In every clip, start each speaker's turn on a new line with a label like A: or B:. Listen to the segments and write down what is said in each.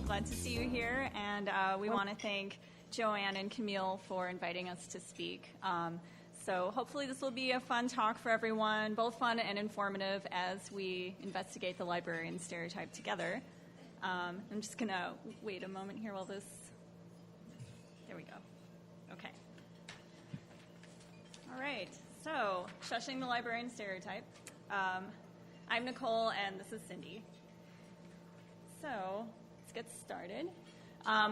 A: Glad to see you here, and we want to thank Joanne and Camille for inviting us to speak. So hopefully this will be a fun talk for everyone, both fun and informative as we investigate the librarian stereotype together. I'm just going to wait a moment here while this... There we go. Okay. All right. So, Shushing the Librarian Stereotype. I'm Nicole, and this is Cindy. So, let's get started.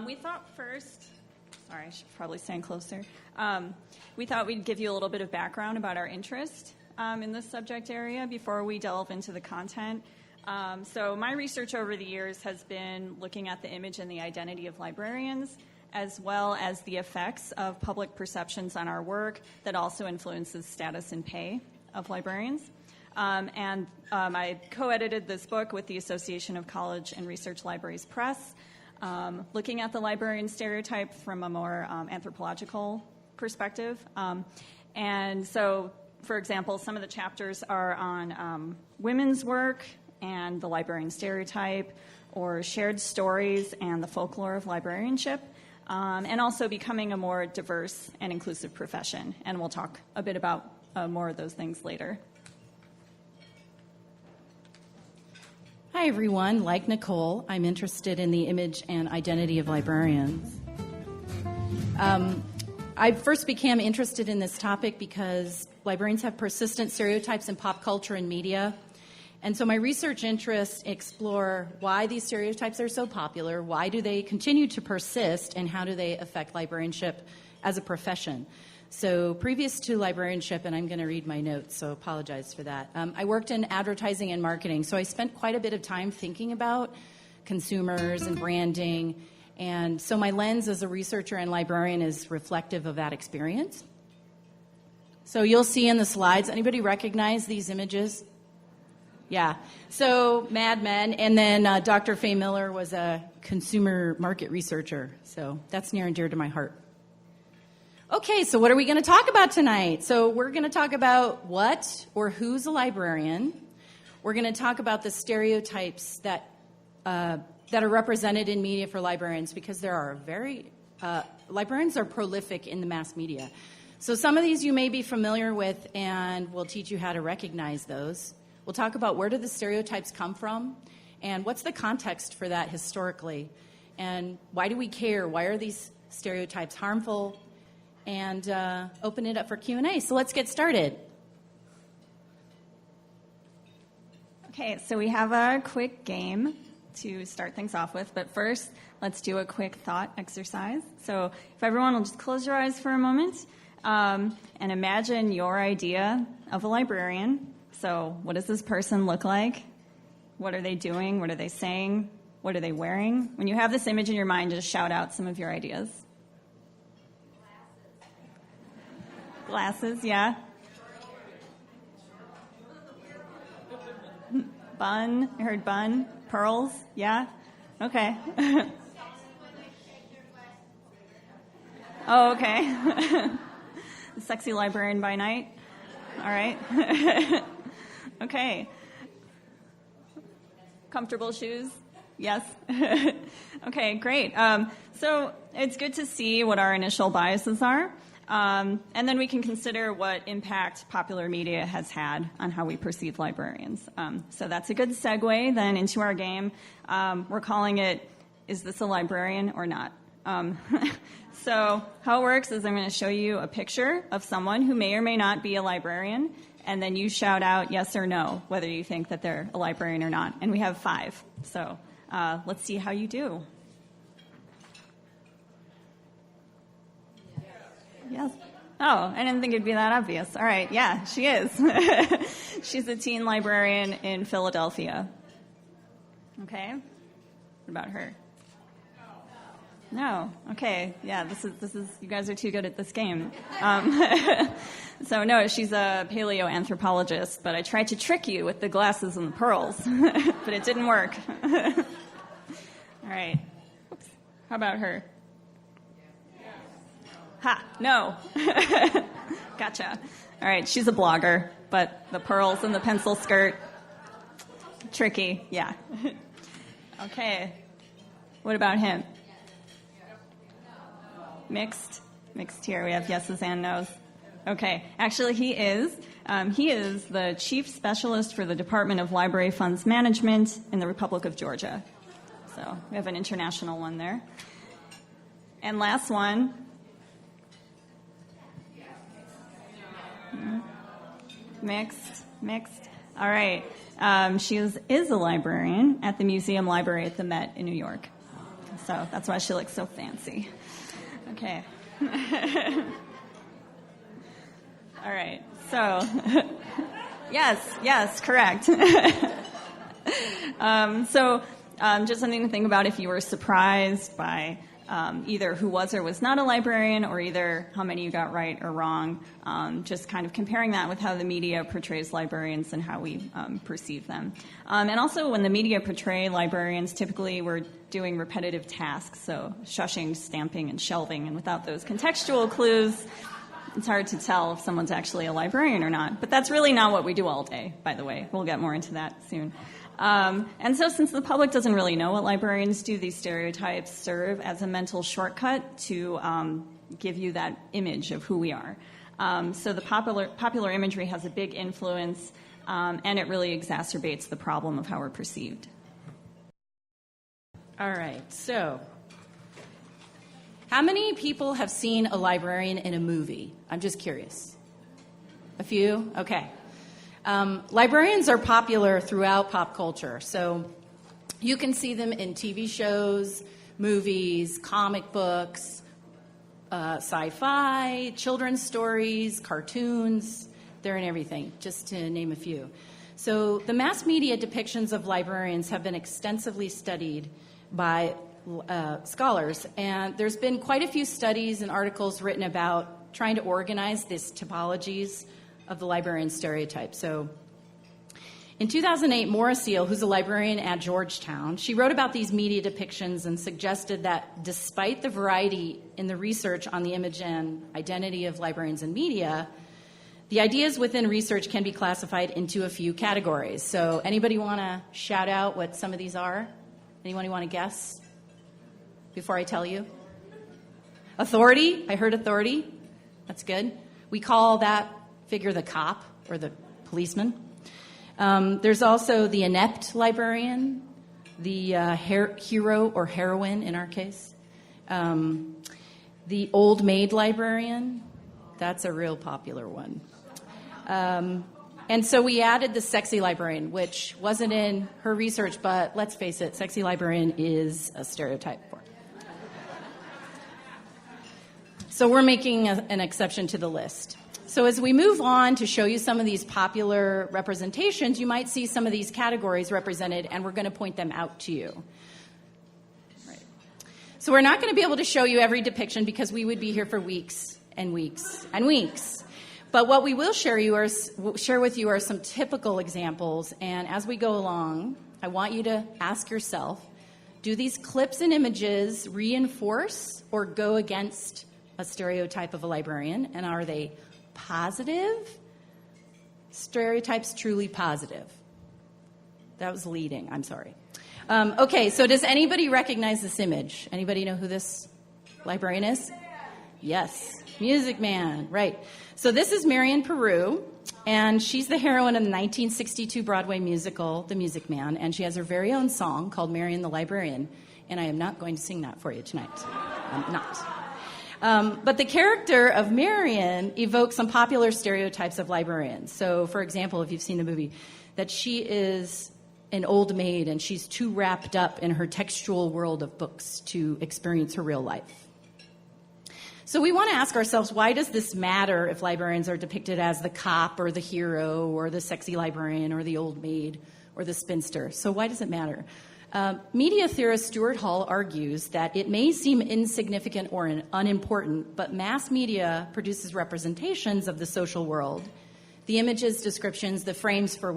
A: We thought first... Sorry, I should probably stand closer. We thought we'd give you a little bit of background about our interest in this subject area before we delve into the content. So my research over the years has been looking at the image and the identity of librarians, as well as the effects of public perceptions on our work that also influences status and pay of librarians. I co-edited this book with the Association of College and Research Libraries Press, looking at the librarian stereotype from a more anthropological perspective. And so, for example, some of the chapters are on women's work and the librarian stereotype, or shared stories and the folklore of librarianship, and also becoming a more diverse and inclusive profession. And we'll talk a bit about more of those things later.
B: Hi, everyone. Like Nicole, I'm interested in the image and identity of librarians. I first became interested in this topic because librarians have persistent stereotypes in pop culture and media. And so my research interests explore why these stereotypes are so popular, why do they continue to persist, and how do they affect librarianship as a profession. So previous to librarianship, and I'm going to read my notes, so apologize for that, I worked in advertising and marketing, so I spent quite a bit of time thinking about consumers and branding, and so my lens as a researcher and librarian is reflective of that experience. So you'll see in the slides, anybody recognize these images? Yeah, so Mad Men, and then Dr. Faye Miller was a consumer market researcher, so that's near and dear to my heart. Okay, so what are we going to talk about tonight? So we're going to talk about what or who's a librarian. We're going to talk about the stereotypes that are represented in media for librarians, because there are librarians are prolific in the mass media. So some of these you may be familiar with, and we'll teach you how to recognize those. We'll talk about where do the stereotypes come from, and what's the context for that historically, and why do we care? Why are these stereotypes harmful? And open it up for Q&A. So let's get started.
A: Okay, so we have a quick game to start things off with, but first, let's do a quick thought exercise. So if everyone will just close your eyes for a moment and imagine your idea of a librarian. So what does this person look like? What are they doing? What are they saying? What are they wearing? When you have this image in your mind, just shout out some of your ideas. Glasses, yeah. Bun, I heard bun. Pearls, yeah. Okay. Oh, okay. Sexy librarian by night. All right. Okay. Comfortable shoes? Yes. Okay, great. So it's good to see what our initial biases are. And then we can consider what impact popular media has had on how we perceive librarians. So that's a good segue then into our game. We're calling it, Is This a Librarian or Not? So how it works is I'm going to show you a picture of someone who may or may not be a librarian, and then you shout out yes or no, whether you think that they're a librarian or not. And we have 5. So let's see how you do. Yes. Oh, I didn't think it'd be that obvious. All right, yeah, she is. She's a teen librarian in Philadelphia. Okay. What about her? No. Okay. Yeah, this is. You guys are too good at this game. So no, she's a paleoanthropologist, but I tried to trick you with the glasses and the pearls, but it didn't work. All right. Oops. How about her? Ha, no. Gotcha. All right, she's a blogger, but the pearls and the pencil skirt, tricky, yeah. Okay. What about him? Mixed here. We have yeses and nos. Okay. Actually, he is. He is the chief specialist for the Department of Library Funds Management in the Republic of Georgia. So we have an international one there. And last one. Mixed. All right. She is a librarian at the Museum Library at the Met in New York. So that's why she looks so fancy. Okay. All right. So, yes, correct. Just something to think about if you were surprised by either who was or was not a librarian, or either how many you got right or wrong. Just kind of comparing that with how the media portrays librarians and how we perceive them. And also, when the media portray librarians, typically we're doing repetitive tasks, so shushing, stamping, and shelving. And without those contextual clues, it's hard to tell if someone's actually a librarian or not. But that's really not what we do all day, by the way. We'll get more into that soon. And so since the public doesn't really know what librarians do, these stereotypes serve as a mental shortcut to give you that image of who we are. So the popular imagery has a big influence, and it really exacerbates the problem of how we're perceived.
B: All right, so how many people have seen a librarian in a movie? I'm just curious. A few? Okay. Librarians are popular throughout pop culture, so you can see them in TV shows, movies, comic books, sci-fi, children's stories, cartoons. They're in everything, just to name a few. So the mass media depictions of librarians have been extensively studied by scholars, and there's been quite a few studies and articles written about trying to organize these typologies of the librarian stereotype. So in 2008, Maura Seal, who's a librarian at Georgetown, she wrote about these media depictions and suggested that despite the variety in the research on the image and identity of librarians and media, the ideas within research can be classified into a few categories. So anybody want to shout out what some of these are? Anyone want to guess before I tell you? Authority. I heard authority. That's good. We call that figure the cop or the policeman. There's also the inept librarian, the hero or heroine in our case, the old maid librarian. That's a real popular one. And so we added the sexy librarian, which wasn't in her research, but let's face it, sexy librarian is a stereotype for it. So we're making an exception to the list. So as we move on to show you some of these popular representations, you might see some of these categories represented, and we're going to point them out to you. Right. So we're not going to be able to show you every depiction because we would be here for weeks and weeks and weeks. But what we will share with you are some typical examples, and as we go along, I want you to ask yourself, do these clips and images reinforce or go against a stereotype of a librarian, and are they positive? Stereotypes truly positive. That was leading. I'm sorry. Okay, so does anybody recognize this image? Anybody know who this librarian is? Yes, Music Man, right. So this is Marion Peru, and she's the heroine of the 1962 Broadway musical, The Music Man, and she has her very own song called Marion the Librarian, and I am not going to sing that for you tonight. I'm not. But the character of Marion evokes some popular stereotypes of librarians. So, for example, if you've seen the movie, that she is an old maid and she's too wrapped up in her textual world of books to experience her real life. So we want to ask ourselves, why does this matter if librarians are depicted as the cop or the hero or the sexy librarian or the old maid or the spinster? So why does it matter? Media theorist Stuart Hall argues that it may seem insignificant or unimportant, but mass media produces representations of the social world, the images, descriptions, the frames for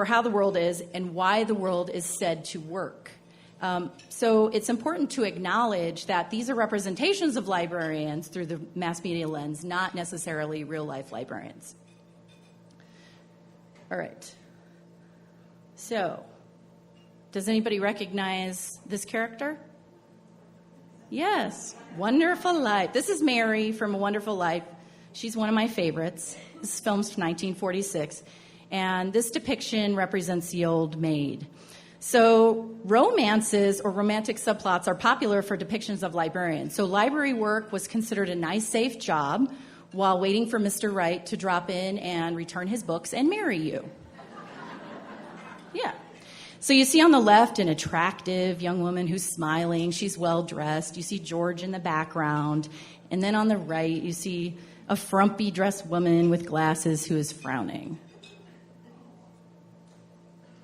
B: how the world is and why the world is said to work. So it's important to acknowledge that these are representations of librarians through the mass media lens, not necessarily real-life librarians. All right. So Does anybody recognize this character? Yes, Wonderful Life. This is Mary from A Wonderful Life. She's one of my favorites. This film's from 1946. And this depiction represents the old maid. So romances or romantic subplots are popular for depictions of librarians. So library work was considered a nice, safe job while waiting for Mr. Right to drop in and return his books and marry you. Yeah. So you see on the left an attractive young woman who's smiling. She's well-dressed. You see George in the background. And then on the right, you see a frumpy dressed woman with glasses who is frowning.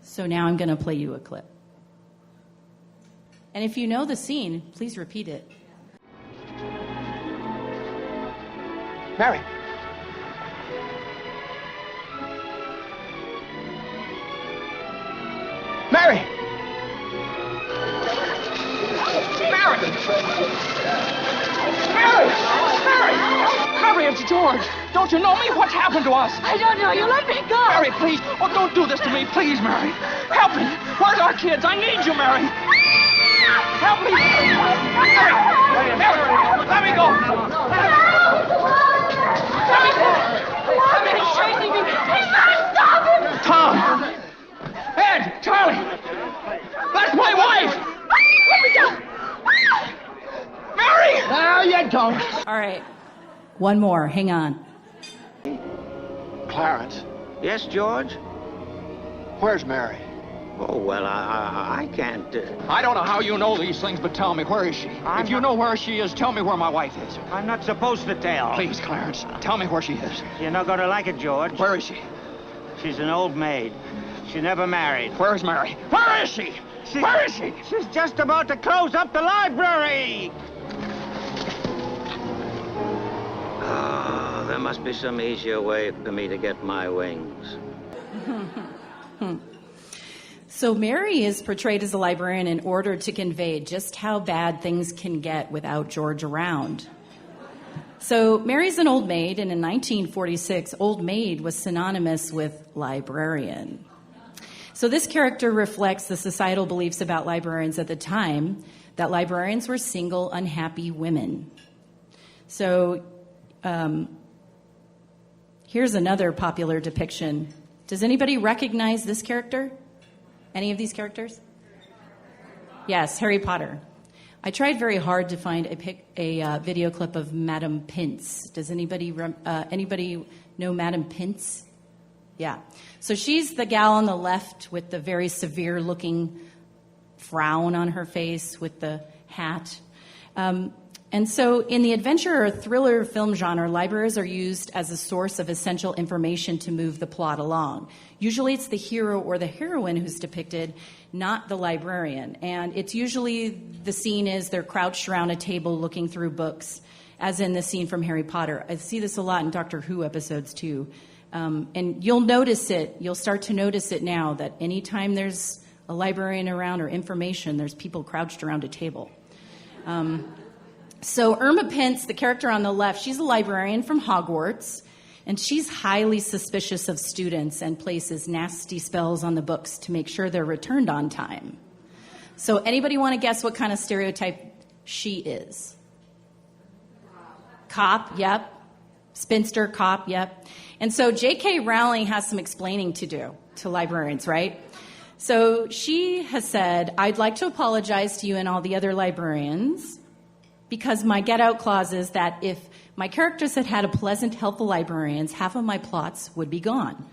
B: So now I'm going to play you a clip. And if you know the scene, please repeat it.
C: Mary. Mary! Mary! Mary! Mary! Mary, it's George. Don't you know me? What's happened to us?
D: I don't know you. Let me go.
C: Mary, please. Oh, don't do this to me. Please, Mary. Help me. Where's our kids? I need you, Mary. Help me. Mary! Mary! Let me go. Let me go. Let me go.
D: He's chasing me. He's got to stop him.
C: Tom! Ed! Charlie! That's my wife!
D: Let me go.
C: Mary! Now you don't.
B: All right. One more. Hang on.
C: Clarence,
E: Yes, George?
C: where's Mary?
E: Oh, well, I can't...
C: I don't know how you know these things, but tell me, where is she? If you know where she is, tell me where my wife is.
E: I'm not supposed to tell.
C: Please, Clarence, tell me where she is.
E: You're not going to like it, George.
C: Where is she?
E: She's an old maid. She never married.
C: Where is Mary? Where is she? Where is she?
E: She's just about to close up the library. Oh, there must be some easier way for me to get my wings.
B: So Mary is portrayed as a librarian in order to convey just how bad things can get without George around. So Mary's an old maid, and in 1946, old maid was synonymous with librarian. So this character reflects the societal beliefs about librarians at the time, that librarians were single, unhappy women. So here's another popular depiction. Does anybody recognize this character? Any of these characters? Yes, Harry Potter. I tried very hard to find a video clip of Madame Pince. Does anybody know Madame Pince? Yeah. So she's the gal on the left with the very severe-looking frown on her face with the hat. And so in the adventure or thriller film genre, libraries are used as a source of essential information to move the plot along. Usually it's the hero or the heroine who's depicted, not the librarian. And it's usually the scene is they're crouched around a table looking through books, as in the scene from Harry Potter. I see this a lot in Doctor Who episodes too. And you'll notice it, you'll start to notice it now, that anytime there's a librarian around or information, there's people crouched around a table. So Irma Pince, the character on the left, she's a librarian from Hogwarts, and she's highly suspicious of students and places nasty spells on the books to make sure they're returned on time. So anybody want to guess what kind of stereotype she is? Cop, yep. Spinster, cop, yep. And so J.K. Rowling has some explaining to do to librarians, right? So she has said, I'd like to apologize to you and all the other librarians because my get-out clause is that if my characters had had a pleasant, helpful librarians, half of my plots would be gone.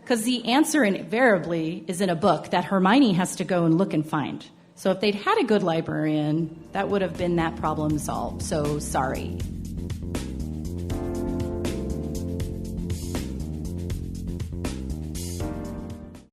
B: Because the answer invariably is in a book that Hermione has to go and look and find. So if they'd had a good librarian, that would have been that problem solved. So sorry.